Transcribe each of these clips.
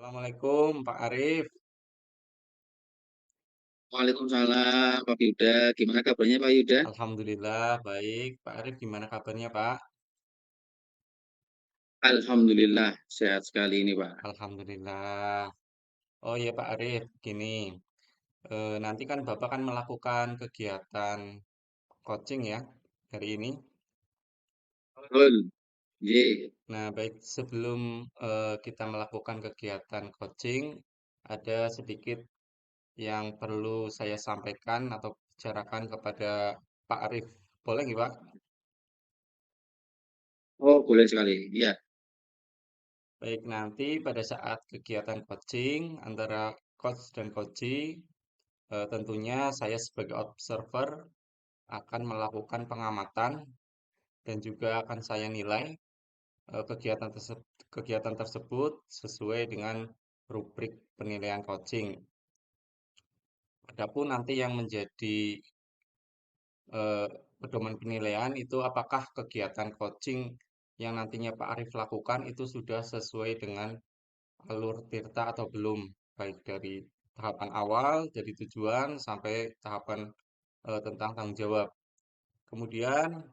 Assalamualaikum Pak Arif. Waalaikumsalam Pak Yuda. Gimana kabarnya Pak Yuda? Alhamdulillah baik. Pak Arif gimana kabarnya Pak? Alhamdulillah sehat sekali ini Pak. Alhamdulillah. Oh iya Pak Arif, gini. Nanti kan Bapak kan melakukan kegiatan coaching ya hari ini. Betul. Ye. Nah baik sebelum kita melakukan kegiatan coaching, ada sedikit yang perlu saya sampaikan atau bicarakan kepada Pak Arif. Boleh nggak Pak? Oh boleh sekali. Ya. Baik, nanti pada saat kegiatan coaching antara coach dan coachee, tentunya saya sebagai observer akan melakukan pengamatan dan juga akan saya nilai kegiatan tersebut sesuai dengan rubrik penilaian coaching. Adapun nanti yang menjadi eh, pedoman penilaian itu apakah kegiatan coaching yang nantinya Pak Arif lakukan itu sudah sesuai dengan alur tirta atau belum, baik dari tahapan awal, dari tujuan, sampai tahapan tentang tanggung jawab. Kemudian,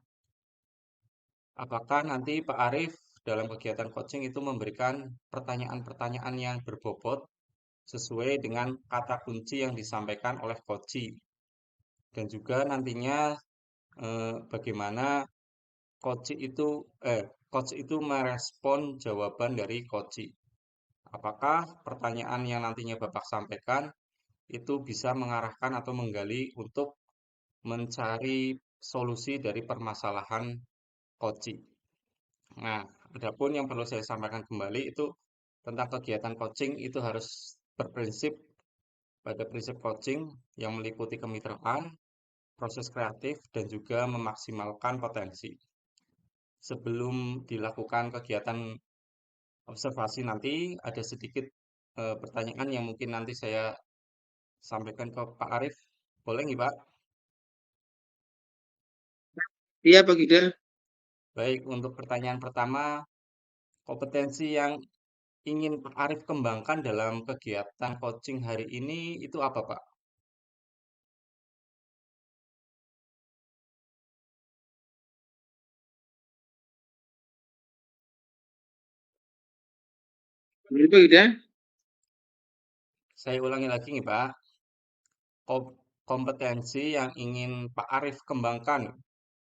apakah nanti Pak Arif dalam kegiatan coaching itu memberikan pertanyaan-pertanyaan yang berbobot sesuai dengan kata kunci yang disampaikan oleh coachee. Dan juga nantinya bagaimana coachee itu coach itu merespon jawaban dari coachee. Apakah pertanyaan yang nantinya Bapak sampaikan itu bisa mengarahkan atau menggali untuk mencari solusi dari permasalahan coaching. Nah, adapun yang perlu saya sampaikan kembali itu tentang kegiatan coaching itu harus berprinsip pada prinsip coaching yang meliputi kemitraan, proses kreatif, dan juga memaksimalkan potensi. Sebelum dilakukan kegiatan observasi nanti, ada sedikit pertanyaan yang mungkin nanti saya sampaikan ke Pak Arif. Boleh nggak, Pak? Iya Pak Yuda. Baik, untuk pertanyaan pertama, kompetensi yang ingin Pak Arif kembangkan dalam kegiatan coaching hari ini itu apa, Pak? Betul Pak Yuda. Saya ulangi lagi nih, Pak. Kompetensi yang ingin Pak Arif kembangkan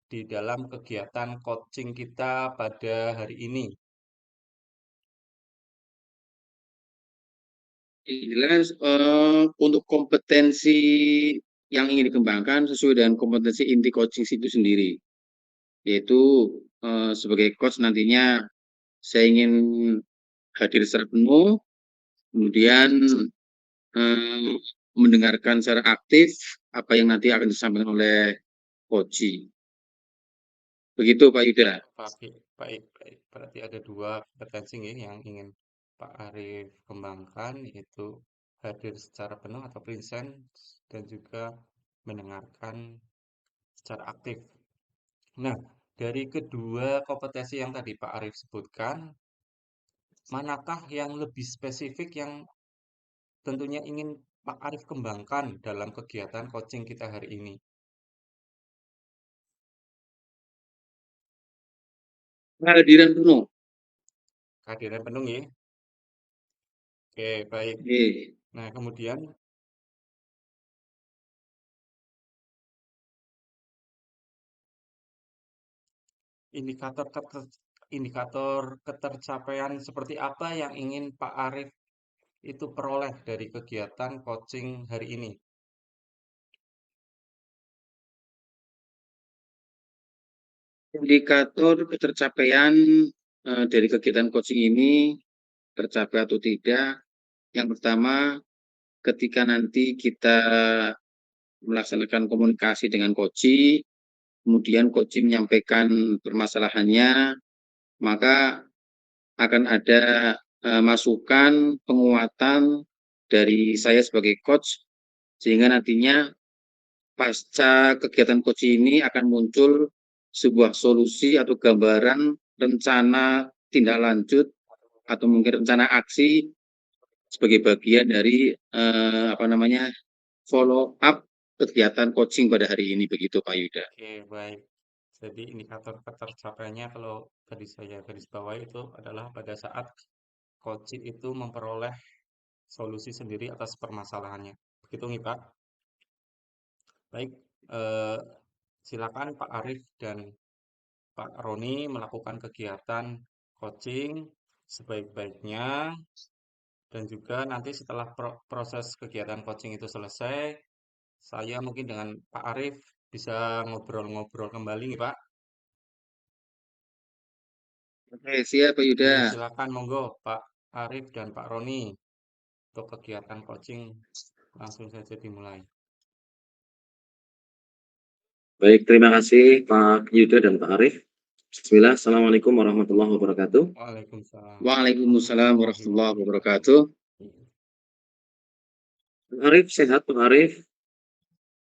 di dalam kegiatan coaching kita pada hari ini. Jelas untuk kompetensi yang ingin dikembangkan sesuai dengan kompetensi inti coaching itu sendiri. Yaitu sebagai coach nantinya saya ingin hadir secara penuh, kemudian eh, mendengarkan secara aktif apa yang nanti akan disampaikan oleh coaching. Begitu Pak Yuda. Baik, baik, baik. Berarti ada dua kompetensi nih yang ingin Pak Arif kembangkan, yaitu hadir secara penuh atau present dan juga mendengarkan secara aktif. Nah, dari kedua kompetensi yang tadi Pak Arif sebutkan, manakah yang lebih spesifik yang tentunya ingin Pak Arif kembangkan dalam kegiatan coaching kita hari ini? Kehadiran penuh. Kehadiran penuh ya? Oke, baik. Oke. Nah, kemudian indikator indikator ketercapaian seperti apa yang ingin Pak Arif itu peroleh dari kegiatan coaching hari ini? Indikator ketercapaian dari kegiatan coaching ini tercapai atau tidak. Yang pertama, ketika nanti kita melaksanakan komunikasi dengan coaching, kemudian coaching menyampaikan permasalahannya, maka akan ada masukan, penguatan dari saya sebagai coach, sehingga nantinya pasca kegiatan coaching ini akan muncul sebuah solusi atau gambaran rencana tindak lanjut atau mungkin rencana aksi sebagai bagian dari follow up kegiatan coaching pada hari ini begitu Pak Yuda. Oke, baik. Jadi indikator ketercapaiannya kalau tadi saya garis bawahi itu adalah pada saat coach itu memperoleh solusi sendiri atas permasalahannya. Begitu nih Pak. Baik, eh, silakan Pak Arif dan Pak Roni melakukan kegiatan coaching sebaik-baiknya dan juga nanti setelah proses kegiatan coaching itu selesai, saya mungkin dengan Pak Arif bisa ngobrol-ngobrol kembali nih Pak. Oke, siap Pak Yuda. Oke, silakan monggo Pak Arif dan Pak Roni untuk kegiatan coaching langsung saja dimulai. Baik, terima kasih Pak Yuda dan Pak Arif. Bismillah, Assalamualaikum warahmatullahi wabarakatuh. Waalaikumsalam. Waalaikumsalam warahmatullahi wabarakatuh. Pak Arif, sehat Pak Arif?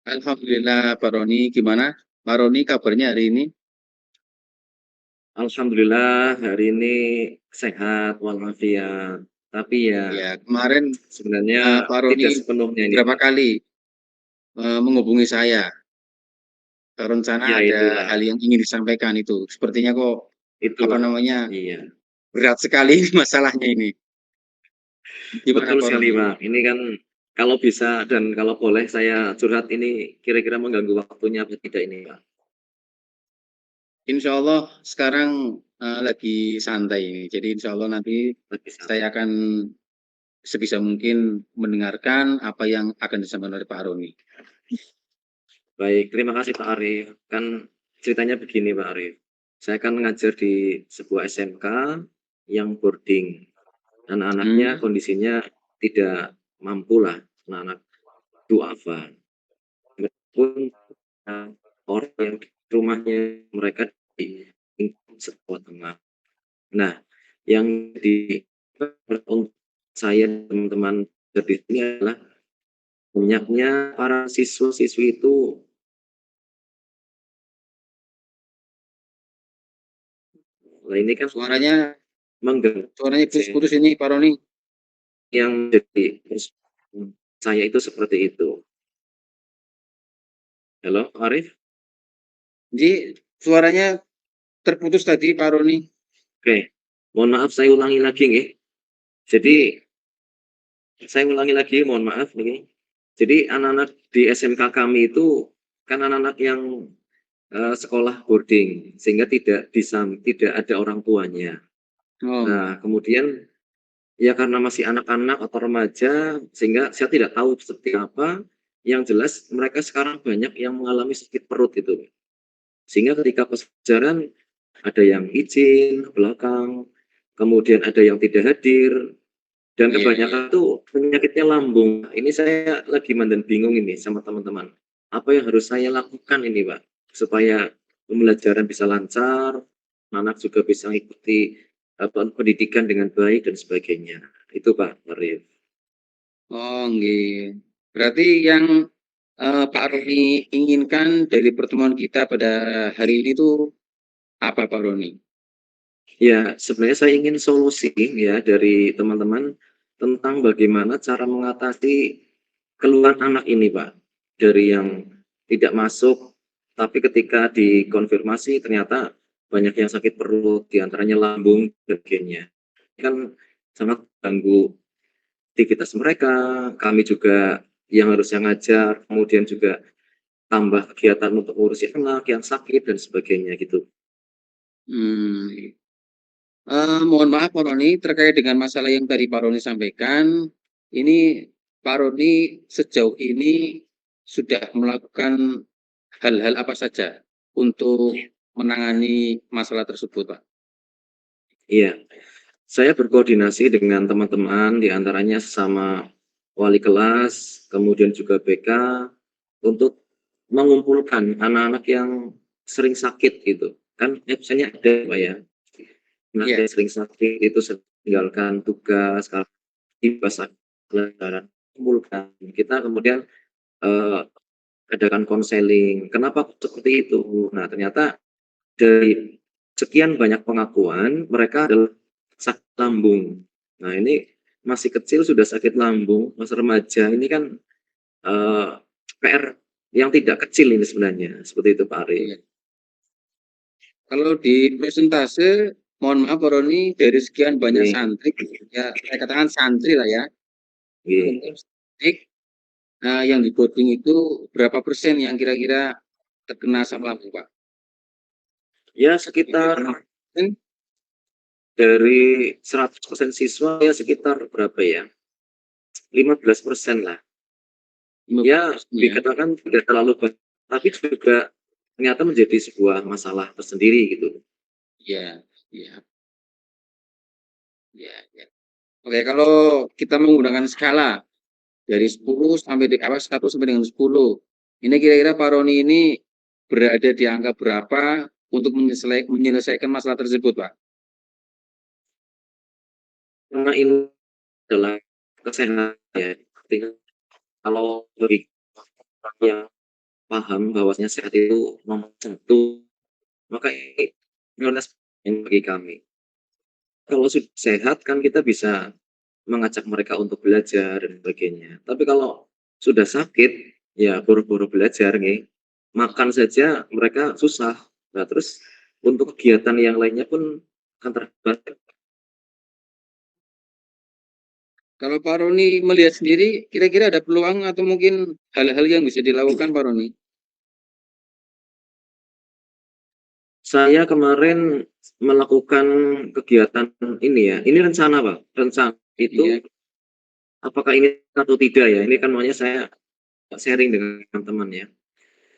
Alhamdulillah Pak Roni, gimana? Pak Roni kabarnya hari ini? Alhamdulillah hari ini sehat walafiat. Tapi ya Ya, kemarin sebenarnya Pak Roni tidak sepenuhnya ini berapa Pak. kali menghubungi saya. Rencana Ya ada itulah, hal yang ingin disampaikan itu. Sepertinya kok itulah. Iya, berat sekali masalahnya ini. Gimana betul Pak sekali Roni? Pak. Ini kan kalau bisa dan kalau boleh saya curhat ini kira-kira mengganggu waktunya apa tidak ini Pak? Insya Allah sekarang lagi santai ini. Jadi insya Allah nanti Lagi santai. saya akan sebisa mungkin mendengarkan apa yang akan disampaikan oleh Pak Roni. Baik, terima kasih Pak Arif. Kan ceritanya begini Pak Arif. Saya kan ngajar di sebuah SMK yang boarding. Anak-anaknya kondisinya tidak mampu lah, anak-anak duafa. Meskipun orang yang di rumahnya mereka di Jawa Tengah. Nah, yang di untuk saya teman-teman di sini adalah banyaknya para siswa-siswi itu ini kan Suaranya mengganggu putus-putus ini Pak Roni. yang jadi saya itu seperti itu. Halo, Arif? Jadi suaranya terputus tadi Pak Roni. Oke, mohon maaf saya ulangi lagi nih. Jadi saya ulangi lagi, mohon maaf nih. Jadi anak-anak di SMK kami itu kan anak-anak yang sekolah boarding sehingga tidak ada orang tuanya. Nah, kemudian ya karena masih anak-anak atau remaja sehingga saya tidak tahu seperti apa. Yang jelas mereka sekarang banyak yang mengalami sakit perut itu. Sehingga ketika pelajaran ada yang izin ke belakang, kemudian ada yang tidak hadir, dan kebanyakan itu penyakitnya lambung. Ini saya lagi mandan bingung ini sama teman-teman. Apa yang harus saya lakukan ini Pak? Supaya pembelajaran bisa lancar, anak juga bisa mengikuti pendidikan dengan baik dan sebagainya. Itu Pak Arif. Oh, nggih. Berarti yang Pak Roni inginkan dari pertemuan kita pada hari ini tuh apa Pak Roni? Ya, sebenarnya saya ingin solusi ya dari teman-teman tentang bagaimana cara mengatasi keluhan anak ini, Pak. Dari yang tidak masuk, tapi ketika dikonfirmasi ternyata banyak yang sakit perut, diantaranya lambung dan sebagainya. Kan sangat mengganggu aktivitas mereka, kami juga yang harusnya ngajar, kemudian juga tambah kegiatan untuk ngurusin anak yang sakit dan sebagainya gitu. Mohon maaf Pak Roni, terkait dengan masalah yang tadi Pak Roni sampaikan, ini Pak Roni sejauh ini sudah melakukan hal-hal apa saja untuk menangani masalah tersebut, Pak? Iya, saya berkoordinasi dengan teman-teman, diantaranya sesama wali kelas, kemudian juga BK, untuk mengumpulkan anak-anak yang sering sakit gitu. Kan absennya ada Pak ya, anak yang sering sakit itu tinggalkan tugas, kalau pas pelajaran kumpulkan. Kita kemudian adakan konseling. Kenapa seperti itu? Nah, ternyata dari sekian banyak pengakuan, mereka adalah sakit lambung. Nah, ini masih kecil sudah sakit lambung, masih remaja, ini kan PR yang tidak kecil ini sebenarnya, seperti itu Pak Ari. Iya. Kalau di persentase, mohon maaf Pak Roni, dari sekian banyak Oke. santri, ya saya katakan santri lah ya, Oke. untuk statistik, yang di boarding itu berapa persen yang kira-kira terkena asam lambung Pak? Ya sekitar dari 100% siswa ya sekitar berapa ya? 15% lah. Ya 15% ya. dikatakan tidak terlalu banyak, tapi juga ternyata menjadi sebuah masalah tersendiri gitu. Iya, iya. Ya, ya. Oke, kalau kita menggunakan skala dari 10 sampai 1 sampai dengan 10, ini kira-kira Pak Roni ini berada di angka berapa untuk menyelesaikan masalah tersebut, Pak? Karena ini adalah kesehatan ya. Artinya kalau bagi orang yang paham bahwasanya sehat itu nomor satu, maka ini prioritas yang bagi kami. Kalau sudah sehat kan kita bisa mengajak mereka untuk belajar dan sebagainya. Tapi kalau sudah sakit, ya buru-buru belajar nih. Makan saja mereka susah. Nah, terus untuk kegiatan yang lainnya pun akan terhambat. Kalau Pak Roni melihat sendiri, kira-kira ada peluang atau mungkin hal-hal yang bisa dilakukan Pak Roni? Saya kemarin melakukan kegiatan ini ya. Ini rencana, Pak. Rencana itu Iya. apakah ini atau tidak ya? Ini kan maunya saya sharing dengan teman-teman ya.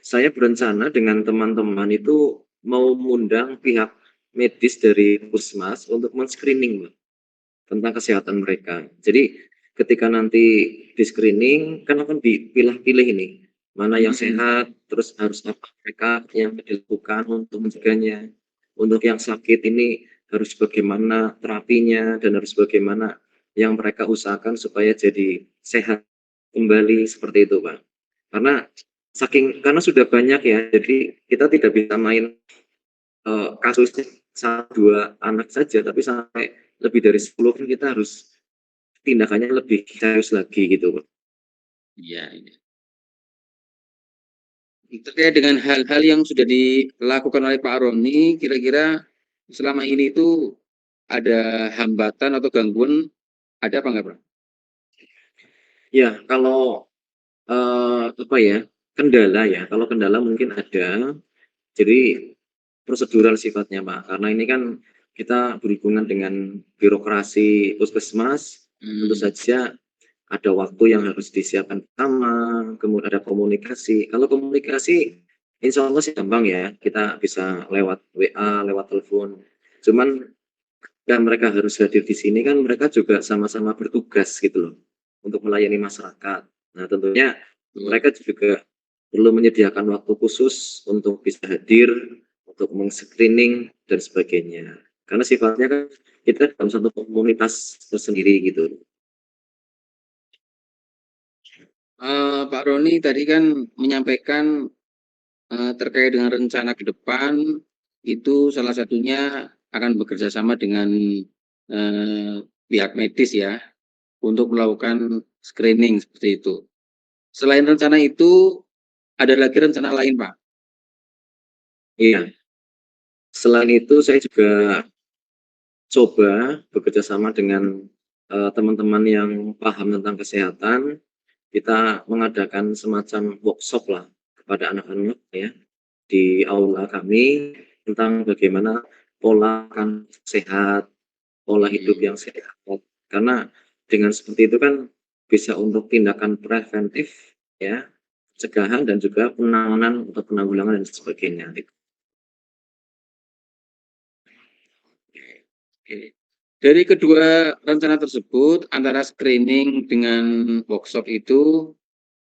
Saya berencana dengan teman-teman itu mau mengundang pihak medis dari Puskesmas untuk men-screening tentang kesehatan mereka. Jadi ketika nanti di-screening kan akan dipilah-pilih ini mana yang sehat, terus harus apa mereka yang dilakukan untuk mencegahnya. Untuk yang sakit ini harus bagaimana terapinya dan harus bagaimana yang mereka usahakan supaya jadi sehat kembali seperti itu, Pak. Karena sudah banyak ya, jadi kita tidak bisa main kasusnya 1, 2 anak saja, tapi sampai lebih dari 10 kan kita harus tindakannya lebih serius lagi gitu, Pak. Iya, iya. Terkait dengan hal-hal yang sudah dilakukan oleh Pak Roni, kira-kira selama ini itu ada hambatan atau gangguan, ada apa enggak, Pak? Ya, kalau apa ya, kendala ya, kalau kendala mungkin ada, jadi prosedural sifatnya, Pak. Karena ini kan kita berhubungan dengan birokrasi Puskesmas, tentu saja ada waktu yang harus disiapkan pertama, kemudian ada komunikasi. Kalau komunikasi, insya Allah sih gampang ya, kita bisa lewat WA, lewat telepon. Cuman dan mereka harus hadir di sini kan mereka juga sama-sama bertugas gitu loh, untuk melayani masyarakat. Nah tentunya mereka juga perlu menyediakan waktu khusus untuk bisa hadir, untuk meng-screening dan sebagainya. Karena sifatnya kan kita dalam satu komunitas tersendiri gitu. Pak Roni tadi kan menyampaikan terkait dengan rencana ke depan, itu salah satunya akan bekerja sama dengan pihak medis ya, untuk melakukan screening seperti itu. Selain rencana itu, ada lagi rencana lain, Pak? Iya. Selain itu saya juga coba bekerja sama dengan teman-teman yang paham tentang kesehatan. Kita mengadakan semacam workshop lah kepada anak-anak ya di aula kami tentang bagaimana pola makan sehat, pola hidup yang sehat. Karena dengan seperti itu kan bisa untuk tindakan preventif ya, pencegahan dan juga penanganan atau penanggulangan dan sebagainya. Dari kedua rencana tersebut, antara screening dengan workshop itu,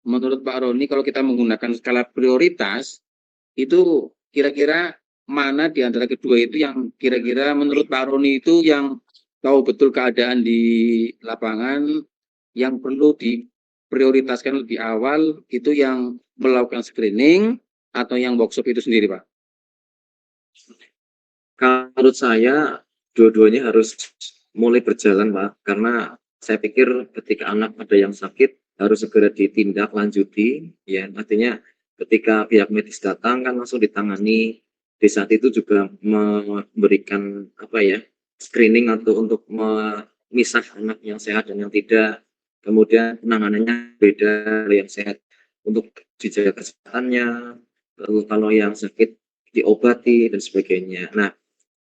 menurut Pak Roni, kalau kita menggunakan skala prioritas, itu kira-kira mana di antara kedua itu yang kira-kira menurut Pak Roni itu yang tahu betul keadaan di lapangan, yang perlu diprioritaskan lebih awal, itu yang melakukan screening atau yang workshop itu sendiri, Pak? Kalau menurut saya dua-duanya harus mulai berjalan, Pak, karena saya pikir ketika anak ada yang sakit harus segera ditindaklanjuti, ya artinya ketika pihak medis datang kan langsung ditangani. Di saat itu juga memberikan apa ya screening atau untuk memisah anak yang sehat dan yang tidak. Kemudian penanganannya beda, kalau yang sehat untuk dijaga kesehatannya, lalu kalau yang sakit diobati dan sebagainya. Nah,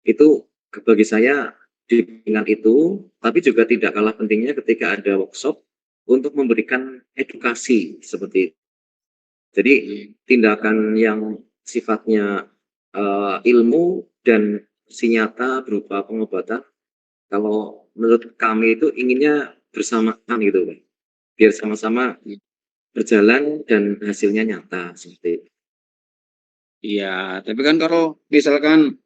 itu bagi saya dengan itu, tapi juga tidak kalah pentingnya ketika ada workshop untuk memberikan edukasi seperti itu. Jadi tindakan yang sifatnya ilmu dan nyata berupa pengobatan, kalau menurut kami itu inginnya bersamaan gitu, Pak. Biar sama-sama berjalan dan hasilnya nyata seperti itu. Iya, tapi kan kalau misalkan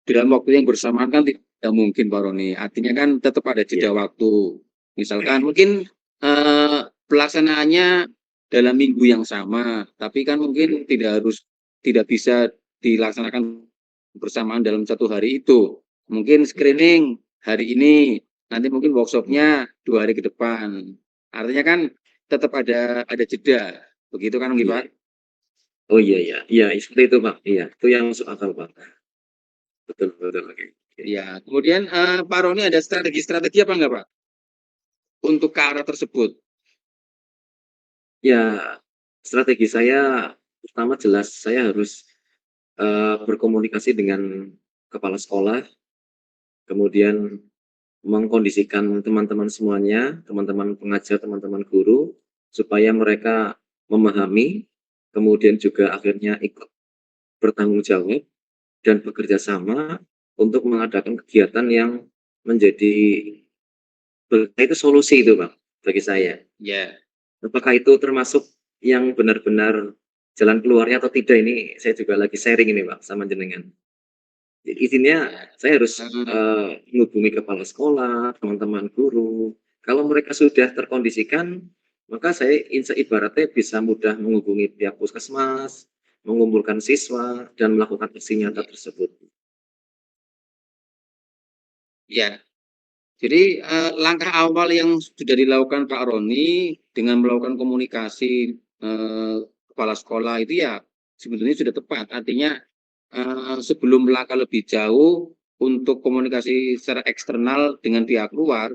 dalam waktu yang bersamaan kan tidak mungkin Pak Roni. Artinya kan tetap ada jeda waktu. Misalkan mungkin pelaksanaannya dalam minggu yang sama, tapi kan mungkin tidak bisa dilaksanakan bersamaan dalam satu hari itu. Mungkin screening hari ini, nanti mungkin workshopnya 2 hari ke depan. Artinya kan tetap ada jeda. Begitu kan, Pak? Oh iya, seperti itu Pak. Iya, itu yang masuk akal Pak. Betul. Ya, kemudian Pak Roni ada strategi apa enggak Pak untuk ke arah tersebut? Ya, strategi saya pertama jelas saya harus berkomunikasi dengan kepala sekolah, kemudian mengkondisikan teman-teman semuanya, teman-teman pengajar, teman-teman guru, supaya mereka memahami, kemudian juga akhirnya ikut bertanggung jawab dan bekerja sama untuk mengadakan kegiatan yang menjadi itu solusi itu Pak bagi saya. Ya. Apakah itu termasuk yang benar-benar jalan keluarnya atau tidak, ini saya juga lagi sharing ini Pak sama jenengan. Jadi intinya saya harus menghubungi kepala sekolah, teman-teman guru. Kalau mereka sudah terkondisikan, maka saya ibaratnya bisa mudah menghubungi pihak puskesmas, mengumpulkan siswa, dan melakukan aksi nyata tersebut. Ya, jadi langkah awal yang sudah dilakukan Pak Roni dengan melakukan komunikasi kepala sekolah itu ya sebetulnya sudah tepat. Artinya sebelum melangkah lebih jauh untuk komunikasi secara eksternal dengan pihak luar,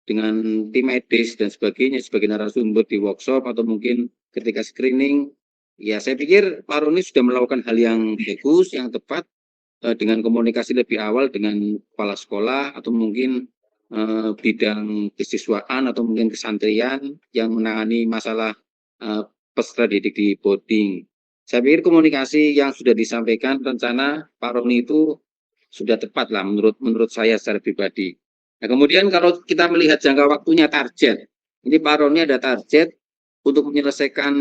dengan tim medis dan sebagainya sebagai narasumber di workshop atau mungkin ketika screening, ya saya pikir Pak Roni sudah melakukan hal yang bagus, yang tepat dengan komunikasi lebih awal dengan kepala sekolah atau mungkin bidang kesiswaan atau mungkin kesantrian yang menangani masalah peserta didik di boarding. Saya pikir komunikasi yang sudah disampaikan rencana Pak Roni itu sudah tepat lah menurut saya secara pribadi. Nah, kemudian kalau kita melihat jangka waktunya target, ini Pak Roni ada target untuk menyelesaikan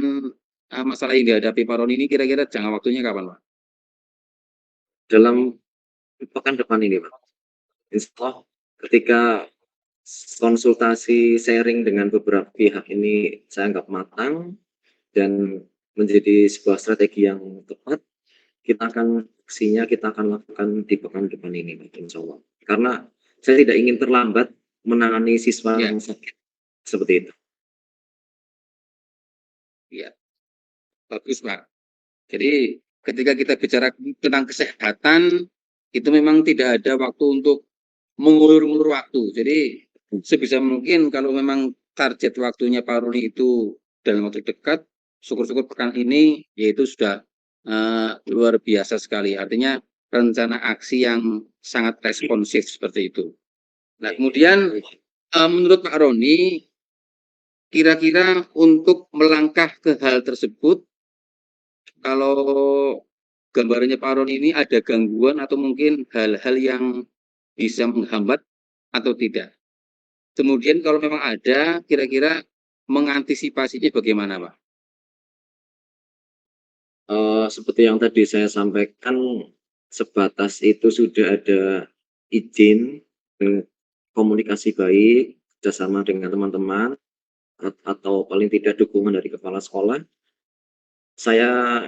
masalah yang dihadapi Pak Roni ini kira-kira jangka waktunya kapan, Pak? Dalam pekan depan ini Pak. Insya Allah ketika konsultasi sharing dengan beberapa pihak ini saya anggap matang dan menjadi sebuah strategi yang tepat, kita akan lakukan di pekan depan ini, insya Allah. Karena saya tidak ingin terlambat menangani siswa yang sakit seperti itu. Ya, bagus Pak. Jadi ketika kita bicara tentang kesehatan, itu memang tidak ada waktu untuk mengulur-ulur waktu. Jadi sebisa mungkin kalau memang target waktunya Pak Roni itu dalam waktu dekat, syukur-syukur pekan ini yaitu sudah luar biasa sekali. Artinya rencana aksi yang sangat responsif seperti itu. Nah, kemudian menurut Pak Roni, kira-kira untuk melangkah ke hal tersebut, kalau gambarannya Pak Roni ini ada gangguan atau mungkin hal-hal yang bisa menghambat atau tidak? Kemudian kalau memang ada, kira-kira mengantisipasinya bagaimana, Pak? Seperti yang tadi saya sampaikan, sebatas itu sudah ada izin, komunikasi baik, kerjasama dengan teman-teman, atau paling tidak dukungan dari kepala sekolah, saya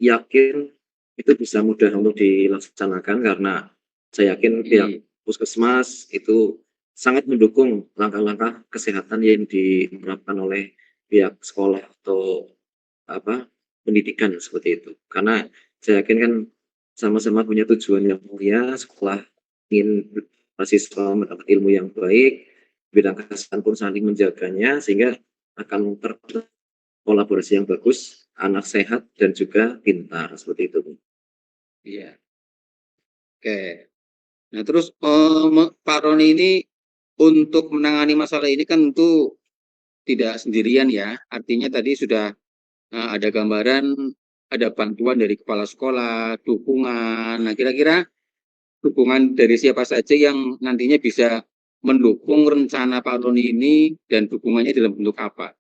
yakin itu bisa mudah untuk dilaksanakan karena saya yakin pihak puskesmas itu sangat mendukung langkah-langkah kesehatan yang diterapkan oleh pihak sekolah atau apa pendidikan seperti itu. Karena saya yakin kan sama-sama punya tujuan yang mulia, sekolah ingin mahasiswa mendapat ilmu yang baik, bidang kesehatan pun saling menjaganya sehingga akan kolaborasi yang bagus, anak sehat dan juga pintar seperti itu. Iya. Oke. Nah, terus Pak Roni ini untuk menangani masalah ini kan tentu tidak sendirian ya. Artinya tadi sudah ada gambaran, ada bantuan dari kepala sekolah, dukungan. Nah, kira-kira dukungan dari siapa saja yang nantinya bisa mendukung rencana Pak Roni ini dan dukungannya dalam bentuk apa?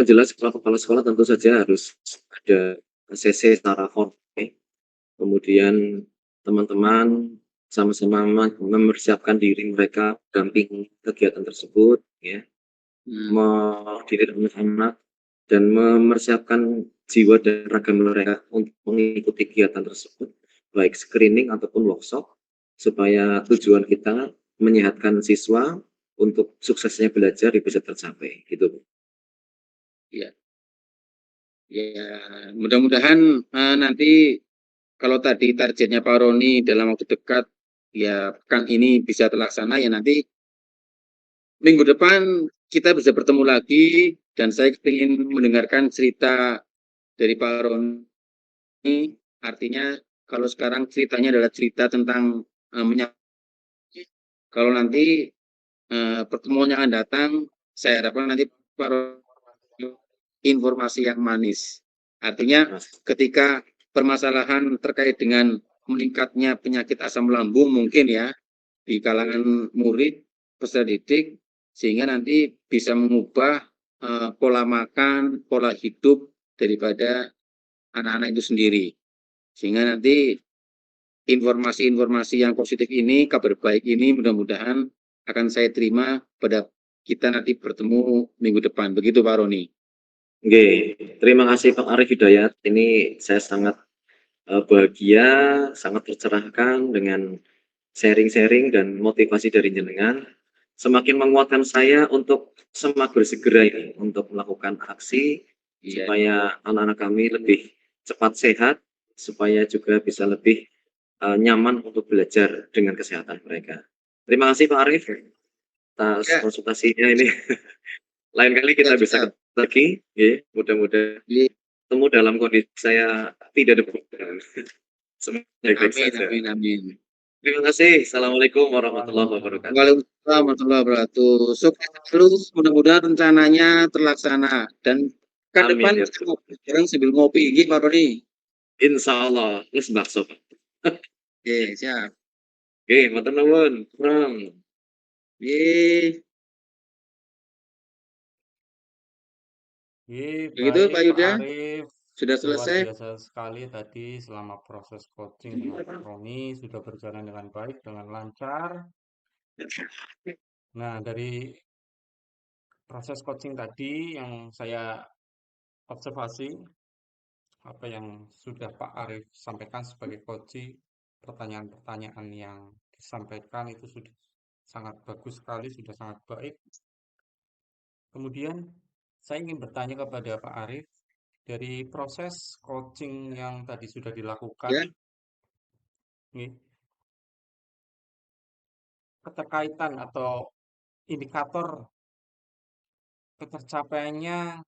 Jelas kepala sekolah tentu saja harus ada CC secara formal. Kemudian teman-teman sama-sama mempersiapkan diri mereka damping kegiatan tersebut, ya, mendidik anak-anak dan mempersiapkan jiwa dan raga mereka untuk mengikuti kegiatan tersebut, baik screening ataupun workshop, supaya tujuan kita menyehatkan siswa untuk suksesnya belajar bisa tercapai, gitu. Ya, ya, mudah-mudahan nanti kalau tadi targetnya Pak Roni dalam waktu dekat, ya pekan ini bisa terlaksana, ya nanti minggu depan kita bisa bertemu lagi dan saya ingin mendengarkan cerita dari Pak Roni. Artinya kalau sekarang ceritanya adalah cerita tentang kalau nanti pertemuan yang akan datang, saya harapkan nanti Pak Roni informasi yang manis. Artinya ketika permasalahan terkait dengan meningkatnya penyakit asam lambung mungkin ya di kalangan murid peserta didik, sehingga nanti bisa mengubah pola makan, pola hidup daripada anak-anak itu sendiri. Sehingga nanti informasi-informasi yang positif ini, kabar baik ini mudah-mudahan akan saya terima pada kita nanti bertemu minggu depan. Begitu Pak Roni. Oke, terima kasih Pak Arif Hidayat. Ini saya sangat bahagia, sangat tercerahkan dengan sharing-sharing dan motivasi dari jenengan. Semakin menguatkan saya untuk semangat bersegera ini untuk melakukan aksi supaya anak-anak kami lebih cepat sehat, supaya juga bisa lebih nyaman untuk belajar dengan kesehatan mereka. Terima kasih Pak Arif atas Ya, konsultasinya ini. Lain kali kita ya, bisa siap. ketemu lagi, ya. Mudah-mudahan Iya. ketemu dalam kondisi saya tidak debu. Semoga baik-baik Amin, saja. amin, amin. Terima kasih. Assalamualaikum warahmatullahi Waalaikumsalam. wabarakatuh. Waalaikumsalam warahmatullahi wabarakatuh. Sukses terus, mudah-mudahan rencananya terlaksana. Dan ke Amin depan ya. kita ngopi bareng sambil ngopi. Gih, Pak Roni. Insya Allah. Wis bakso. Oke, siap. Oke, matur nuwun. Kurang. Yeay. Begitu Baik Pak Pak Yuda, Arif, sudah luar selesai. biasa sekali tadi selama proses coaching dengan Pak Roni sudah berjalan dengan baik, dengan lancar. Nah, dari proses coaching tadi yang saya observasi, apa yang sudah Pak Arif sampaikan sebagai coaching, pertanyaan-pertanyaan yang disampaikan itu sudah sangat bagus sekali, sudah sangat baik. Kemudian saya ingin bertanya kepada Pak Arif, dari proses coaching yang tadi sudah dilakukan, Ya, nih, keterkaitan atau indikator ketercapaiannya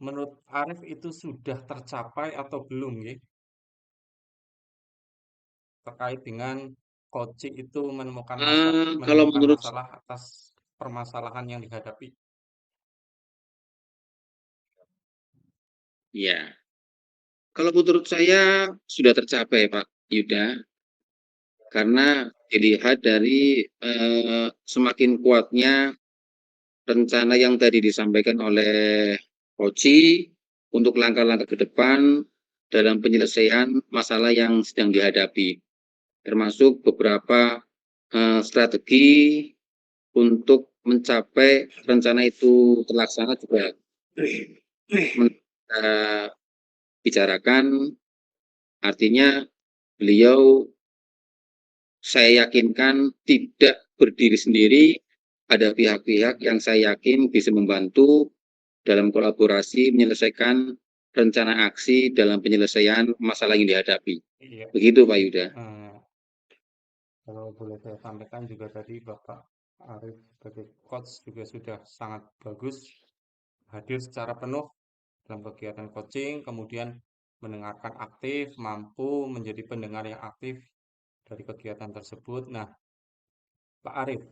menurut Arif itu sudah tercapai atau belum, ya? Terkait dengan coaching itu kalau menemukan menurut masalah atas permasalahan yang dihadapi. ya, kalau menurut saya sudah tercapai Pak Yuda, karena dilihat dari semakin kuatnya rencana yang tadi disampaikan oleh Koci untuk langkah-langkah ke depan dalam penyelesaian masalah yang sedang dihadapi, termasuk beberapa strategi untuk mencapai rencana itu terlaksana juga kita bicarakan. Artinya beliau saya yakinkan tidak berdiri sendiri, ada pihak-pihak yang saya yakin bisa membantu dalam kolaborasi menyelesaikan rencana aksi dalam penyelesaian masalah yang dihadapi. Iya. Begitu Pak Yuda. Kalau boleh saya sampaikan juga tadi Bapak Arif sebagai coach juga sudah sangat bagus hadir secara penuh dalam kegiatan coaching, kemudian mendengarkan aktif, mampu menjadi pendengar yang aktif dari kegiatan tersebut. Nah, Pak Arif,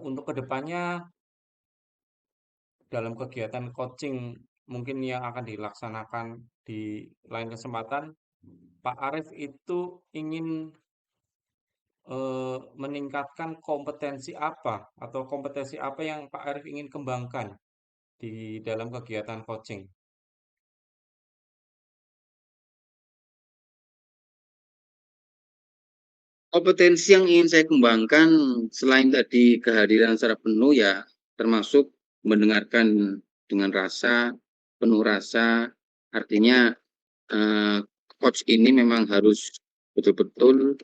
untuk kedepannya dalam kegiatan coaching mungkin yang akan dilaksanakan di lain kesempatan, Pak Arif itu ingin meningkatkan kompetensi apa atau kompetensi apa yang Pak Arif ingin kembangkan di dalam kegiatan coaching? Kompetensi yang ingin saya kembangkan selain tadi kehadiran secara penuh ya termasuk mendengarkan dengan rasa, penuh rasa, artinya coach ini memang harus betul-betul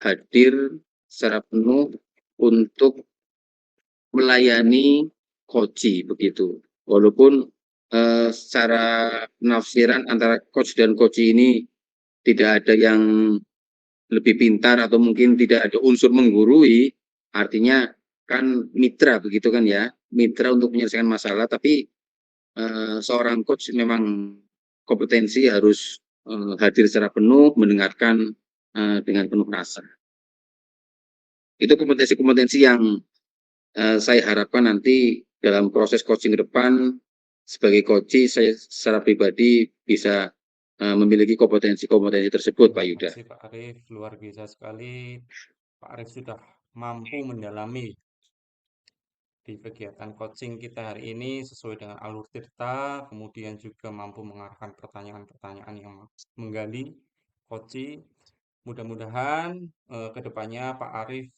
hadir secara penuh untuk melayani coach begitu. Walaupun secara penafsiran antara coach dan coach ini tidak ada yang lebih pintar atau mungkin tidak ada unsur menggurui, artinya kan mitra begitu kan ya, mitra untuk menyelesaikan masalah, tapi seorang coach memang kompetensi harus hadir secara penuh, mendengarkan dengan penuh rasa. Itu kompetensi-kompetensi yang saya harapkan nanti dalam proses coaching ke depan, sebagai coach, saya secara pribadi bisa memiliki kompetensi-kompetensi tersebut, Pak Terima Yuda. kasih Pak Arif, luar biasa sekali. Pak Arif sudah mampu mendalami di kegiatan coaching kita hari ini sesuai dengan alur cerita, kemudian juga mampu mengarahkan pertanyaan-pertanyaan yang menggali coaching. Mudah-mudahan kedepannya Pak Arif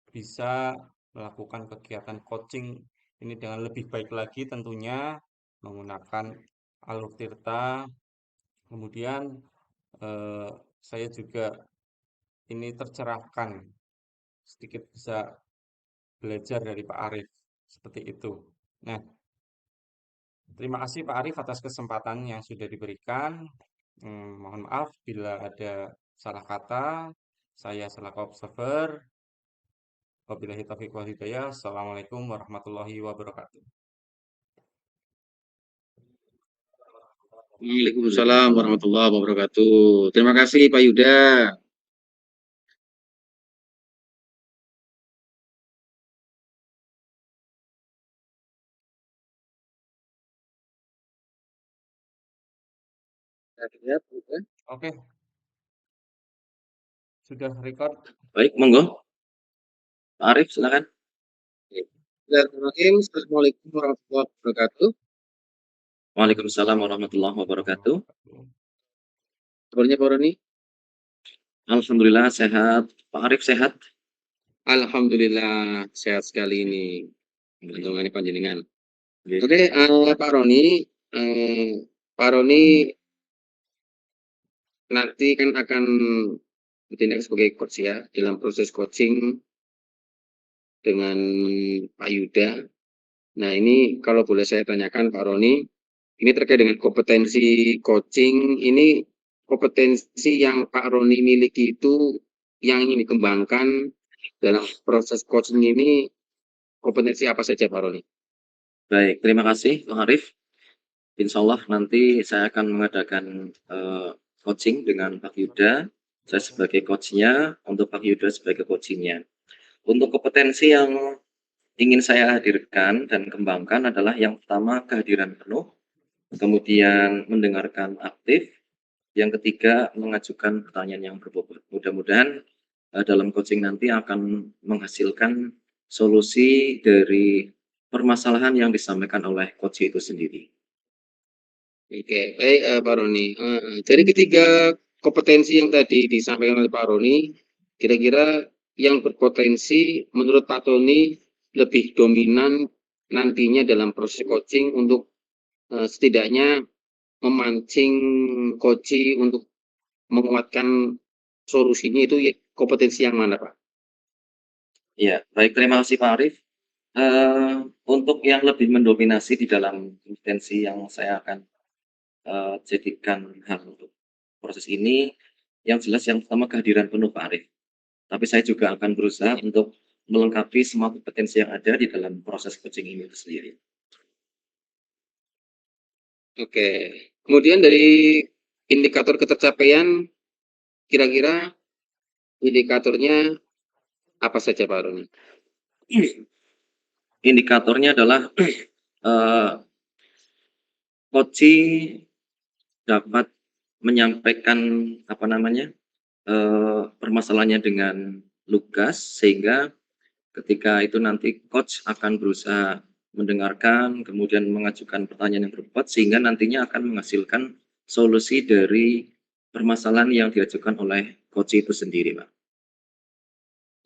bisa melakukan kegiatan coaching ini dengan lebih baik lagi tentunya menggunakan alur tirta. Kemudian saya juga ini tercerahkan sedikit bisa belajar dari Pak Arif seperti itu. Nah, terima kasih Pak Arif atas kesempatan yang sudah diberikan. Mohon maaf bila ada salah kata. Saya selaku observer. Wabillahi taufiq wal hidayah. Assalamualaikum warahmatullahi wabarakatuh. Waalaikumsalam warahmatullahi wabarakatuh. Terima kasih Pak Yuda. Oke, sudah record. Baik, monggo. Pak Arif, silakan. Bismillahirrahmanirrahim. Assalamualaikum warahmatullahi wabarakatuh. Waalaikumsalam warahmatullahi wabarakatuh. Kabarnya Pak Roni? Alhamdulillah sehat. Pak Arif sehat? Alhamdulillah sehat sekali ini. Lindungan panjenengan. Oke. Oke, Pak Roni, Pak Roni nanti kan akan bertindak sebagai coach ya dalam proses coaching dengan Pak Yuda. Nah, ini kalau boleh saya tanyakan Pak Roni, ini terkait dengan kompetensi coaching, ini kompetensi yang Pak Roni miliki itu yang ingin dikembangkan dalam proses coaching ini, kompetensi apa saja Pak Roni? Baik, terima kasih Pak Arif. Insya Allah nanti saya akan mengadakan coaching dengan Pak Yuda. Saya sebagai coachnya, untuk Pak Yuda sebagai coachingnya. Untuk kompetensi yang ingin saya hadirkan dan kembangkan adalah yang pertama kehadiran penuh, kemudian mendengarkan aktif, yang ketiga mengajukan pertanyaan yang berbobot. Mudah-mudahan dalam coaching nanti akan menghasilkan solusi dari permasalahan yang disampaikan oleh coach itu sendiri. Oke, baik Pak Roni. Dari ketiga kompetensi yang tadi disampaikan oleh Pak Roni, kira-kira yang berpotensi menurut Pak Tony lebih dominan nantinya dalam proses coaching untuk setidaknya memancing coach untuk menguatkan solusinya itu kompetensi yang mana, Pak? Iya, baik, terima kasih Pak Arif. Untuk yang lebih mendominasi di dalam kompetensi yang saya akan jadikan hal untuk proses ini, yang jelas yang pertama kehadiran penuh Pak Arif. Tapi saya juga akan berusaha untuk melengkapi semua kompetensi yang ada di dalam proses coaching ini itu sendiri. Oke. Kemudian dari indikator ketercapaian, kira-kira indikatornya apa saja, Pak Roni? Indikatornya adalah coaching dapat menyampaikan apa namanya permasalahannya dengan lugas, sehingga ketika itu nanti coach akan berusaha mendengarkan, kemudian mengajukan pertanyaan yang berbobot, sehingga nantinya akan menghasilkan solusi dari permasalahan yang diajukan oleh coach itu sendiri, Pak.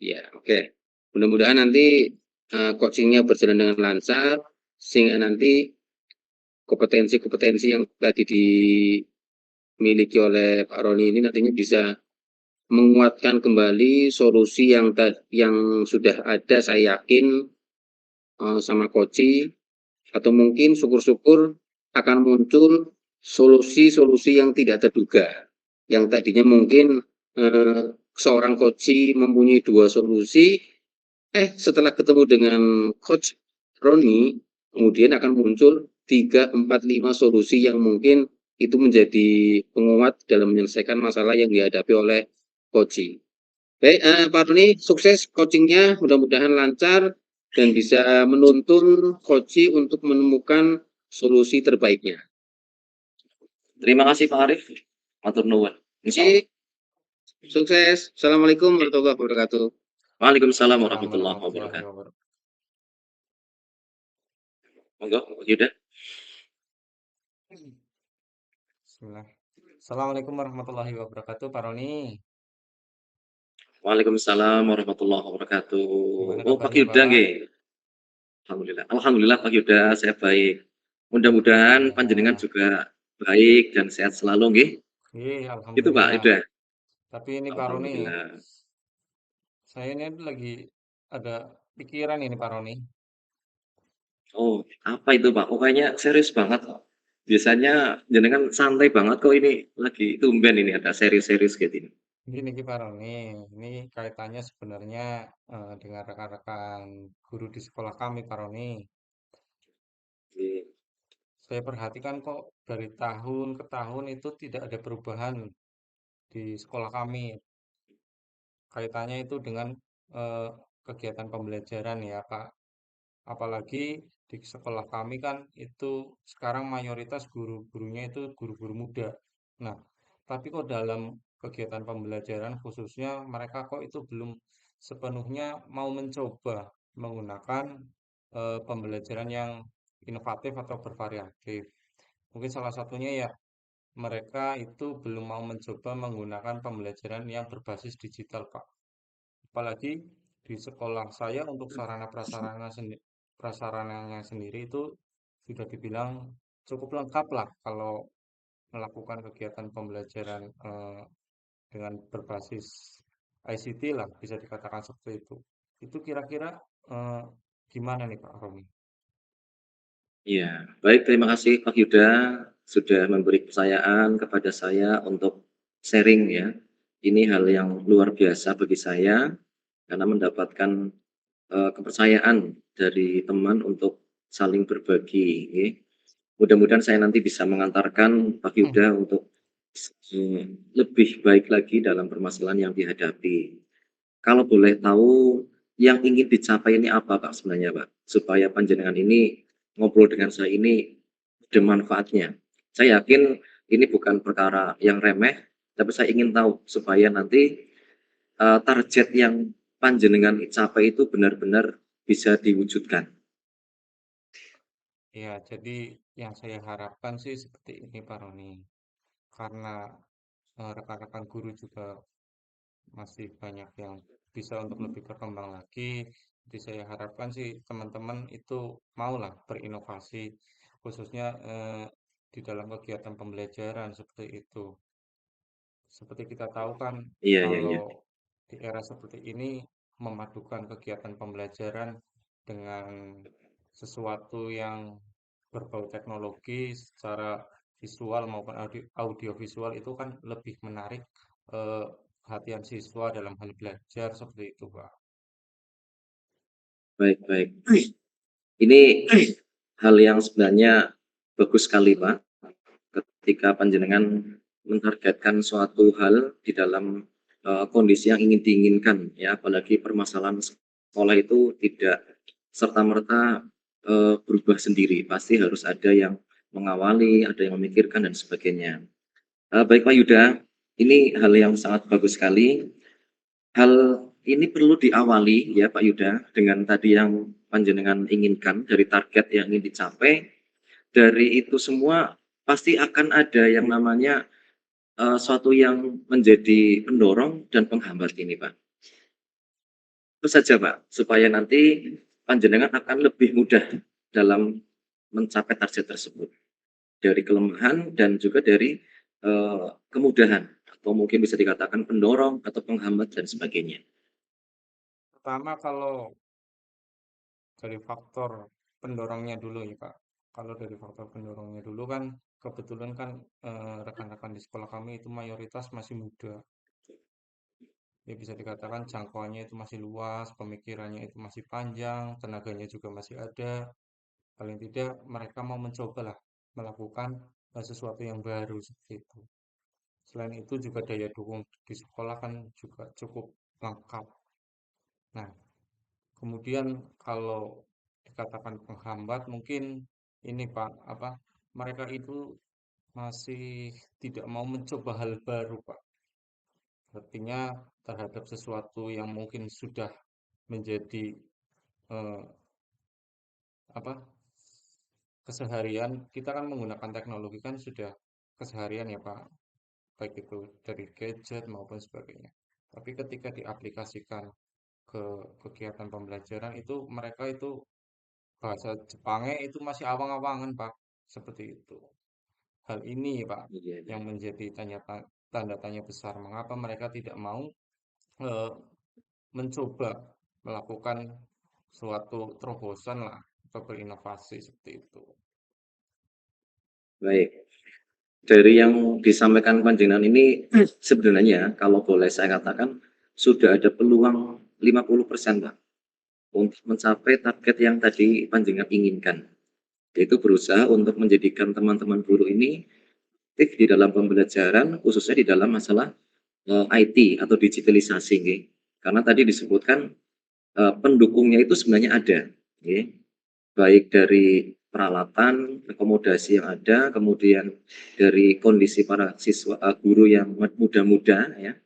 Ya, oke. Mudah-mudahan nanti coachingnya berjalan dengan lancar, sehingga nanti kompetensi-kompetensi yang tadi dimiliki oleh Pak Roni ini nantinya bisa menguatkan kembali solusi yang sudah ada, saya yakin sama Koci, atau mungkin syukur-syukur akan muncul solusi-solusi yang tidak terduga, yang tadinya mungkin seorang Koci mempunyai 2 solusi, setelah ketemu dengan Coach Roni, kemudian akan muncul 3, 4, 5 solusi yang mungkin itu menjadi penguat dalam menyelesaikan masalah yang dihadapi oleh Koci. Baik, Pak Roni, sukses coachingnya, mudah-mudahan lancar dan bisa menuntun Koci untuk menemukan solusi terbaiknya. Terima kasih Pak Arif. Matur nuwun. Insyaallah. Sukses. Assalamualaikum warahmatullahi wabarakatuh. Waalaikumsalam warahmatullahi Warahmatullahi wabarakatuh. wabarakatuh. Monggo, Yuda. Bismillah. Assalamualaikum warahmatullahi wabarakatuh, Pak Roni. Waalaikumsalam warahmatullahi wabarakatuh. Gimana Oh, Pak kabarnya, Yuda Pak? nggih. Alhamdulillah. Alhamdulillah Pak Yuda, saya baik. Mudah-mudahan panjenengan Alhamdulillah. juga baik dan sehat selalu nggih. Iya, Itu Pak alhamdulillah. Yuda. Tapi ini Pak Roni, Alhamdulillah. saya ini lagi ada pikiran ini Pak Roni. Oh, apa itu Pak? Oh, kayaknya serius banget. Biasanya jenengan santai banget kok, ini lagi tumben ini ada serius-serius gitu ini. Gini Ki Pak Roni, ini kaitannya sebenarnya dengan rekan-rekan guru di sekolah kami Pak Roni. Oke. Saya perhatikan kok dari tahun ke tahun itu tidak ada perubahan di sekolah kami. Kaitannya itu dengan eh, kegiatan pembelajaran ya Pak. Apalagi di sekolah kami kan itu sekarang mayoritas guru-gurunya itu guru-guru muda. Nah, tapi kok dalam kegiatan pembelajaran khususnya mereka kok itu belum sepenuhnya mau mencoba menggunakan pembelajaran yang inovatif atau bervariatif. Mungkin salah satunya ya mereka itu belum mau mencoba menggunakan pembelajaran yang berbasis digital, Pak. Apalagi di sekolah saya untuk prasarananya sendiri itu sudah dibilang cukup lengkap lah kalau melakukan kegiatan pembelajaran dengan berbasis ICT lah bisa dikatakan seperti itu. Itu kira-kira eh, gimana nih Pak Romi? Iya, baik, terima kasih Pak Yuda sudah memberi kepercayaan kepada saya untuk sharing ya. Ini hal yang luar biasa bagi saya karena mendapatkan kepercayaan dari teman untuk saling berbagi. Ya. Mudah-mudahan saya nanti bisa mengantarkan Pak Yuda untuk lebih baik lagi dalam permasalahan yang dihadapi. Kalau boleh tahu yang ingin dicapai ini apa Pak sebenarnya Pak? Supaya panjenengan ini ngobrol dengan saya ini ada manfaatnya. Saya yakin ini bukan perkara yang remeh, tapi saya ingin tahu supaya nanti target yang panjenengan capai itu benar-benar bisa diwujudkan. Ya, jadi yang saya harapkan sih seperti ini Pak Roni. Karena rekan-rekan guru juga masih banyak yang bisa untuk lebih berkembang lagi. Jadi saya harapkan sih teman-teman itu maulah berinovasi, khususnya di dalam kegiatan pembelajaran seperti itu. Seperti kita tahu kan, Iya, iya, kalau iya. di era seperti ini memadukan kegiatan pembelajaran dengan sesuatu yang berbau teknologi secara visual maupun audiovisual itu kan lebih menarik eh, perhatian siswa dalam hal belajar seperti itu, Pak. Baik, baik. Ini hal yang sebenarnya bagus sekali, Pak, ketika panjenengan mentargetkan suatu hal di dalam kondisi yang ingin diinginkan, ya, apalagi permasalahan sekolah itu tidak serta-merta berubah sendiri, pasti harus ada yang mengawali, ada yang memikirkan dan sebagainya. Baik Pak Yuda, ini hal yang sangat bagus sekali. Hal ini perlu diawali ya Pak Yuda dengan tadi yang panjenengan inginkan dari target yang ingin dicapai. Dari itu semua pasti akan ada yang namanya suatu yang menjadi pendorong dan penghambat ini Pak. Itu saja Pak, supaya nanti panjenengan akan lebih mudah dalam mencapai target tersebut. Dari kelemahan dan juga dari kemudahan atau mungkin bisa dikatakan pendorong atau penghambat dan sebagainya. Pertama kalau dari faktor pendorongnya dulu ya Pak. Kalau dari faktor pendorongnya dulu kan kebetulan kan rekan-rekan di sekolah kami itu mayoritas masih muda. Ya bisa dikatakan jangkauannya itu masih luas, pemikirannya itu masih panjang, tenaganya juga masih ada. Paling tidak mereka mau mencoba lah melakukan sesuatu yang baru seperti itu. Selain itu juga daya dukung di sekolah kan juga cukup lengkap. Nah, kemudian kalau dikatakan penghambat mungkin ini Pak, apa mereka itu masih tidak mau mencoba hal baru Pak. Artinya terhadap sesuatu yang mungkin sudah menjadi eh, apa keseharian kita kan menggunakan teknologi kan sudah keseharian ya Pak, baik itu dari gadget maupun sebagainya. Tapi ketika diaplikasikan ke kegiatan pembelajaran itu mereka itu bahasa Jepangnya itu masih awang-awangan Pak, seperti itu. Hal ini Pak Iya, iya. yang menjadi tanda tanya besar mengapa mereka tidak mau eh, mencoba melakukan suatu terobosan lah atau berinovasi seperti itu. Baik. Dari yang disampaikan panjenengan ini sebenarnya kalau boleh saya katakan sudah ada peluang 50% Pak untuk mencapai target yang tadi panjenengan inginkan. Yaitu berusaha untuk menjadikan teman-teman guru ini aktif di dalam pembelajaran khususnya di dalam masalah IT atau digitalisasi. Okay? Karena tadi disebutkan pendukungnya itu sebenarnya ada. Okay? Baik dari peralatan, akomodasi yang ada, kemudian dari kondisi para siswa guru yang muda-muda ya.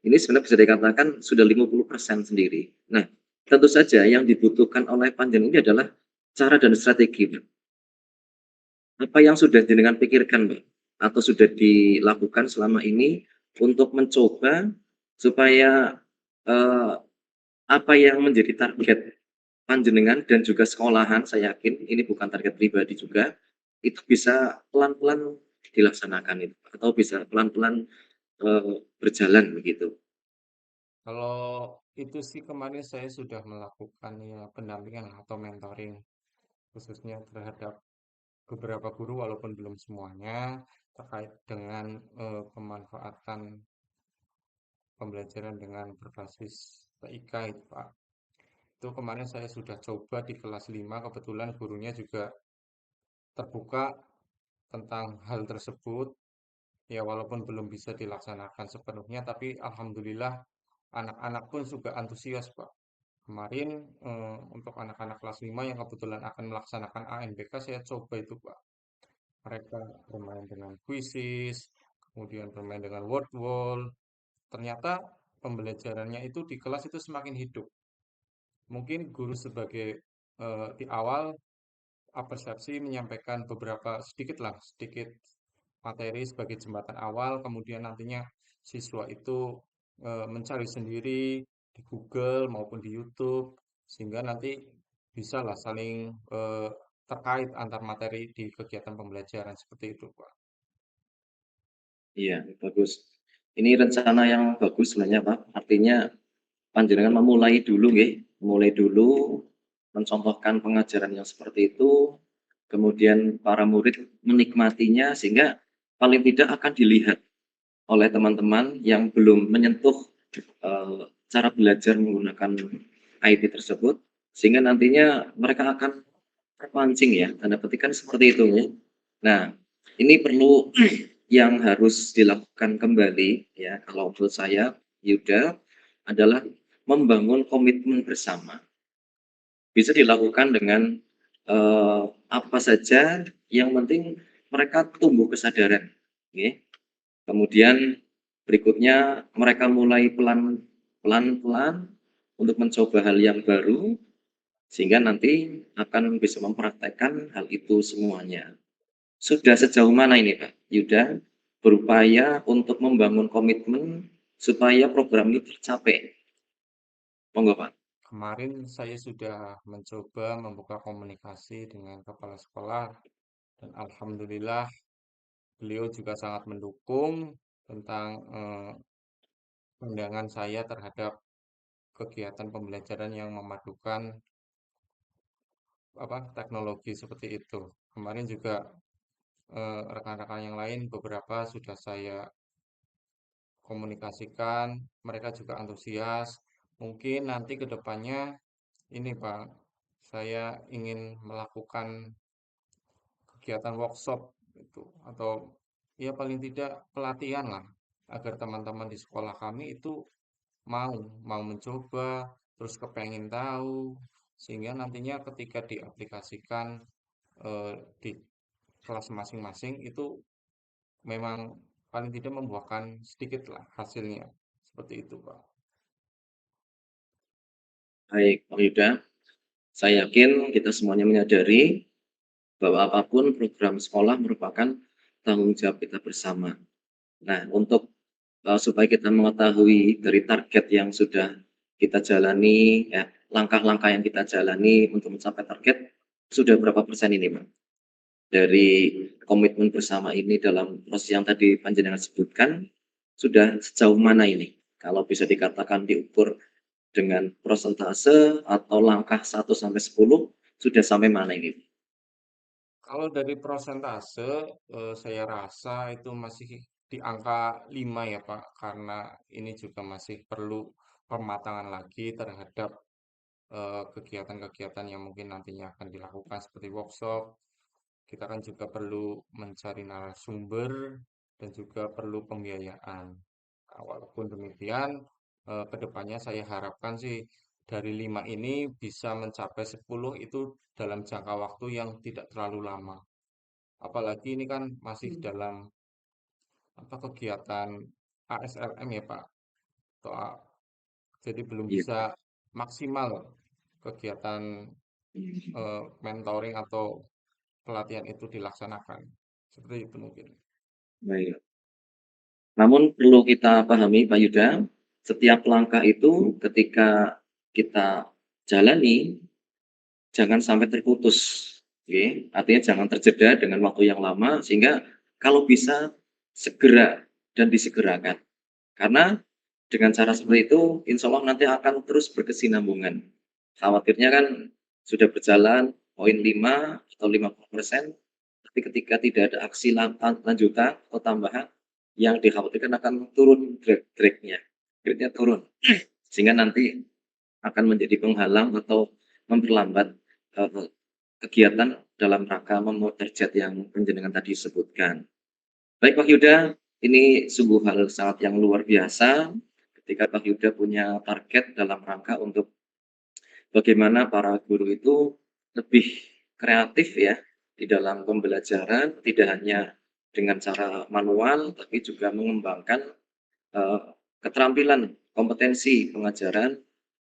Ini sebenarnya bisa dikatakan sudah 50% sendiri. Nah, tentu saja yang dibutuhkan oleh panjenengan ini adalah cara dan strategi. Apa yang sudah jenengan pikirkan, Mbak? Atau sudah dilakukan selama ini untuk mencoba supaya eh, apa yang menjadi target panjenengan dan juga sekolahan, saya yakin ini bukan target pribadi juga, itu bisa pelan-pelan dilaksanakan itu atau bisa pelan-pelan berjalan begitu. Kalau itu sih kemarin saya sudah melakukan ya pendampingan atau mentoring khususnya terhadap beberapa guru walaupun belum semuanya terkait dengan pemanfaatan pembelajaran dengan berbasis TIK itu Pak. Itu kemarin saya sudah coba di kelas 5 kebetulan gurunya juga terbuka tentang hal tersebut. Ya walaupun belum bisa dilaksanakan sepenuhnya tapi alhamdulillah anak-anak pun juga antusias Pak. Kemarin untuk anak-anak kelas 5 yang kebetulan akan melaksanakan ANBK saya coba itu Pak. Mereka bermain dengan quizzes, kemudian bermain dengan word wall. Ternyata pembelajarannya itu di kelas itu semakin hidup. Mungkin guru sebagai di awal persepsi menyampaikan beberapa sedikit lah, sedikit materi sebagai jembatan awal, kemudian nantinya siswa itu mencari sendiri di Google maupun di YouTube, sehingga nanti bisa lah saling terkait antar materi di kegiatan pembelajaran seperti itu, Pak. Iya, bagus. Ini rencana yang bagus sebenarnya, Pak. Artinya panjenengan memulai dulu mencontohkan pengajaran yang seperti itu, kemudian para murid menikmatinya sehingga paling tidak akan dilihat oleh teman-teman yang belum menyentuh cara belajar menggunakan IT tersebut, sehingga nantinya mereka akan terpancing ya, tanda petik kan seperti itu ya. Nah, ini perlu yang harus dilakukan kembali ya, kalau menurut saya Yuda adalah membangun komitmen bersama. Bisa dilakukan dengan apa saja, yang penting mereka tumbuh kesadaran. Okay. Kemudian berikutnya mereka mulai pelan-pelan untuk mencoba hal yang baru, sehingga nanti akan bisa mempraktekkan hal itu semuanya. Sudah sejauh mana ini Pak Yuda berupaya untuk membangun komitmen supaya program ini tercapai? Monggo Pak. Kemarin saya sudah mencoba membuka komunikasi dengan kepala sekolah dan alhamdulillah beliau juga sangat mendukung tentang pandangan saya terhadap kegiatan pembelajaran yang memadukan teknologi seperti itu. Kemarin juga rekan-rekan yang lain beberapa sudah saya komunikasikan, mereka juga antusias. Mungkin nanti ke depannya ini Pak, saya ingin melakukan kegiatan workshop itu atau ya paling tidak pelatihan lah agar teman-teman di sekolah kami itu mau mau mencoba terus kepengen tahu sehingga nantinya ketika diaplikasikan di kelas masing-masing itu memang paling tidak membuahkan sedikit lah hasilnya seperti itu Pak. Baik Pak Yuda, saya yakin kita semuanya menyadari bahwa apapun program sekolah merupakan tanggung jawab kita bersama. Nah, untuk supaya kita mengetahui dari target yang sudah kita jalani, ya, langkah-langkah yang kita jalani untuk mencapai target, sudah berapa persen ini, Pak? Dari komitmen bersama ini dalam proses yang tadi panjenengan sebutkan, sudah sejauh mana ini? Kalau bisa dikatakan diukur dengan persentase atau langkah 1 sampai 10, sudah sampai mana ini? Kalau dari persentase, saya rasa itu masih di angka 5 ya Pak, karena ini juga masih perlu pematangan lagi terhadap kegiatan-kegiatan yang mungkin nantinya akan dilakukan seperti workshop. Kita kan juga perlu mencari narasumber dan juga perlu pembiayaan. Nah, walaupun demikian, kedepannya saya harapkan sih dari 5 ini bisa mencapai 10 itu dalam jangka waktu yang tidak terlalu lama. Apalagi ini kan masih dalam kegiatan ASLM ya Pak. Jadi belum Iya. bisa maksimal kegiatan mentoring atau pelatihan itu dilaksanakan. Seperti itu mungkin. Baik. Namun perlu kita pahami Pak Yuda, setiap langkah itu ketika kita jalani, jangan sampai terputus. Oke? Artinya jangan terjeda dengan waktu yang lama, sehingga kalau bisa segera dan disegerakan. Karena dengan cara seperti itu, insya Allah nanti akan terus berkesinambungan. Khawatirnya kan sudah berjalan poin 5 atau 50%, tapi ketika tidak ada aksi lanjutan atau tambahan, yang dikhawatirkan akan turun grade-nya turun, sehingga nanti akan menjadi penghalang atau memperlambat kegiatan dalam rangka memenuhi target yang panjenengan tadi sebutkan. Baik Pak Yuda, ini sungguh hal sangat yang luar biasa ketika Pak Yuda punya target dalam rangka untuk bagaimana para guru itu lebih kreatif ya di dalam pembelajaran, tidak hanya dengan cara manual, tapi juga mengembangkan keterampilan, kompetensi pengajaran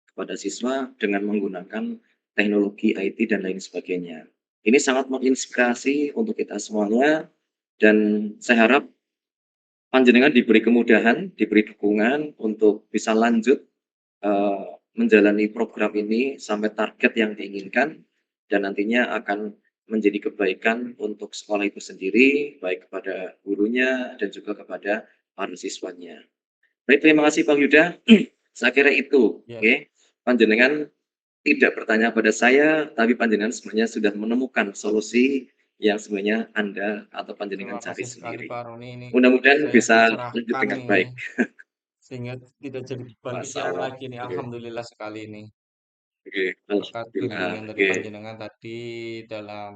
kepada siswa dengan menggunakan teknologi IT dan lain sebagainya. Ini sangat menginspirasi untuk kita semuanya, dan saya harap panjenengan diberi kemudahan, diberi dukungan untuk bisa lanjut menjalani program ini sampai target yang diinginkan, dan nantinya akan menjadi kebaikan untuk sekolah itu sendiri, baik kepada gurunya dan juga kepada para siswanya. Baik, terima kasih Pak Yuda. Saya kira itu, Ya. oke. Panjenengan tidak bertanya pada saya, tapi panjenengan sebenarnya sudah menemukan solusi yang sebenarnya Anda atau panjenengan Terima cari kasih sekali sendiri. Pak Roni ini. Mudah-mudahan Saya bisa lanjut tercerahkan dengan ini, baik. sehingga tidak jadi beban pikiran Masalah. lagi nih. Oke, Alhamdulillah sekali ini. oke, Berkat alhamdulillah. bimbingan dari Oke, panjenengan tadi dalam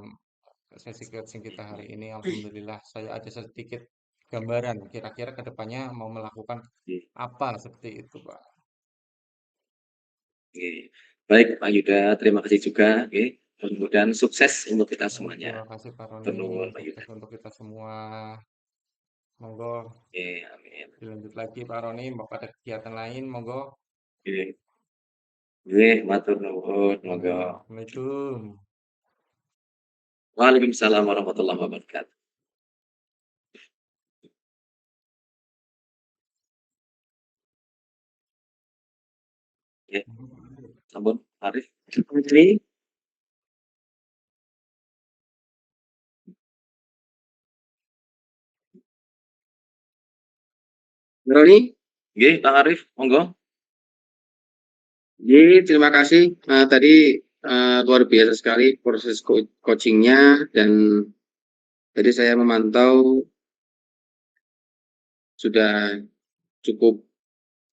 sesi coaching kita hari ini, alhamdulillah saya ada sedikit gambaran kira-kira ke depannya mau melakukan oke, apa seperti itu, Pak. oke. Baik, Pak Yuda, terima kasih juga. Oke, mudah-mudahan sukses untuk kita Baik, semuanya. terima kasih Pak Roni, Terus, Pak Yuda. sukses untuk kita semua. Monggo Oke, amin. dilanjut lagi Pak Roni, mau pada kegiatan lain, monggo. Oke, oke, matur nuwun, monggo. Assalamualaikum. Waalaikumsalam warahmatullahi wabarakatuh. Ya, sampun, Arif. Ini Roni, nggih, Pak Arif, monggo. terima kasih. Tadi luar biasa sekali proses coachingnya, dan tadi saya memantau sudah cukup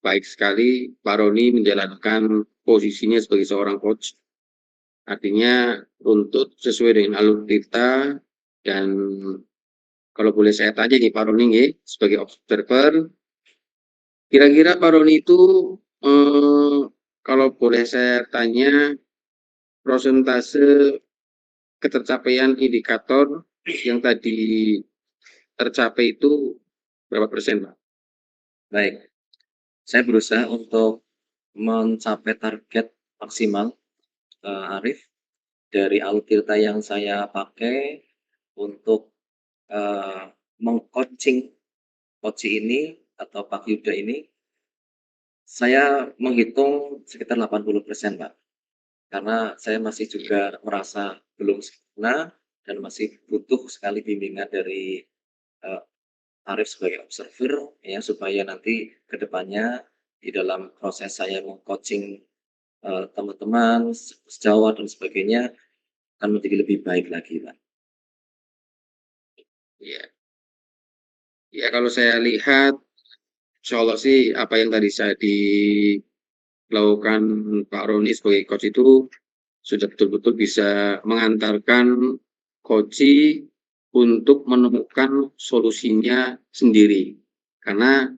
baik sekali Pak Roni menjalankan posisinya sebagai seorang coach. Artinya runtut sesuai dengan alur kita, dan kalau boleh saya tanya nih Pak Roni nih, sebagai observer, kira-kira Pak Roni itu kalau boleh saya tanya prosentase ketercapaian indikator yang tadi tercapai itu berapa persen, Pak? Baik, saya berusaha untuk mencapai target maksimal, Arif, dari alutsista yang saya pakai untuk meng-coaching coach ini atau Pak Yuda ini, saya menghitung sekitar 80%, Pak. Karena saya masih juga merasa belum sempurna dan masih butuh sekali bimbingan dari Arif sebagai observer ya, supaya nanti ke depannya di dalam proses saya meng-coaching teman-teman sejawat dan sebagainya akan menjadi lebih baik lagi, Pak. Ya, ya kalau saya lihat, insya Allah sih apa yang tadi saya dilakukan Pak Roni sebagai coach itu sudah betul-betul bisa mengantarkan coach untuk menemukan solusinya sendiri. Karena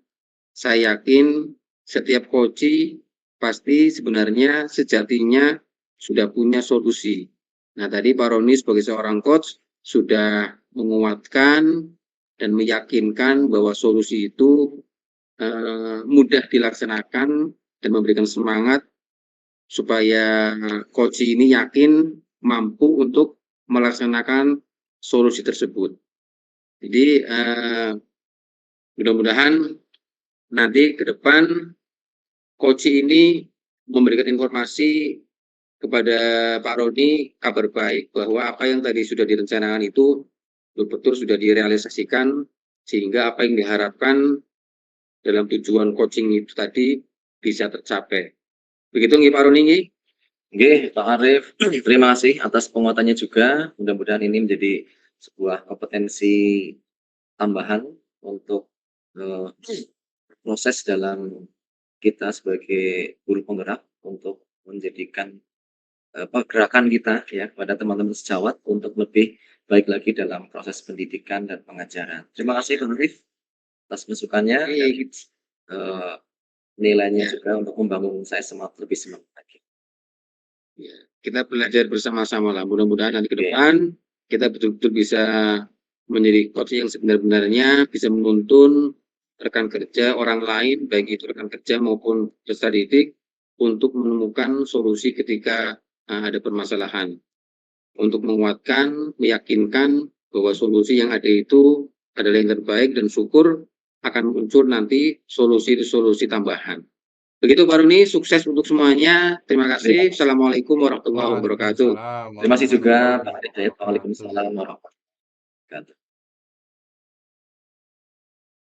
saya yakin setiap coach pasti sebenarnya sejatinya sudah punya solusi. Nah, tadi Pak Roni sebagai seorang coach sudah menguatkan dan meyakinkan bahwa solusi itu mudah dilaksanakan dan memberikan semangat supaya coach ini yakin mampu untuk melaksanakan solusi tersebut. Jadi mudah-mudahan nanti ke depan coach ini memberikan informasi kepada Pak Roni kabar baik bahwa apa yang tadi sudah direncanakan itu betul-betul sudah direalisasikan, sehingga apa yang diharapkan dalam tujuan coaching itu tadi bisa tercapai. Begitu nggih Pak Roni nggih? Nggih, Pak Arif, terima kasih atas penguatannya juga. Mudah-mudahan ini menjadi sebuah kompetensi tambahan untuk proses dalam kita sebagai guru penggerak untuk menjadikan gerakan kita ya kepada teman-teman sejawat untuk lebih baik lagi dalam proses pendidikan dan pengajaran. Terima kasih Pak Arif atas masukannya dan nilainya juga untuk membangun saya lebih semangat lagi. Ya, kita belajar bersama-sama lah. Mudah-mudahan nanti ke depan kita betul-betul bisa menjadi coach yang sebenar-benarnya bisa menuntun rekan kerja orang lain, baik itu rekan kerja maupun peserta didik, untuk menemukan solusi ketika ada permasalahan. Untuk menguatkan, meyakinkan bahwa solusi yang ada itu adalah yang terbaik, dan syukur akan muncul nanti solusi-solusi tambahan. Begitu Pak Roni, sukses untuk semuanya. Terima kasih. Assalamualaikum warahmatullahi wabarakatuh. Terima kasih juga Pak Hidayat. Waalaikumsalam warahmatullahi wabarakatuh.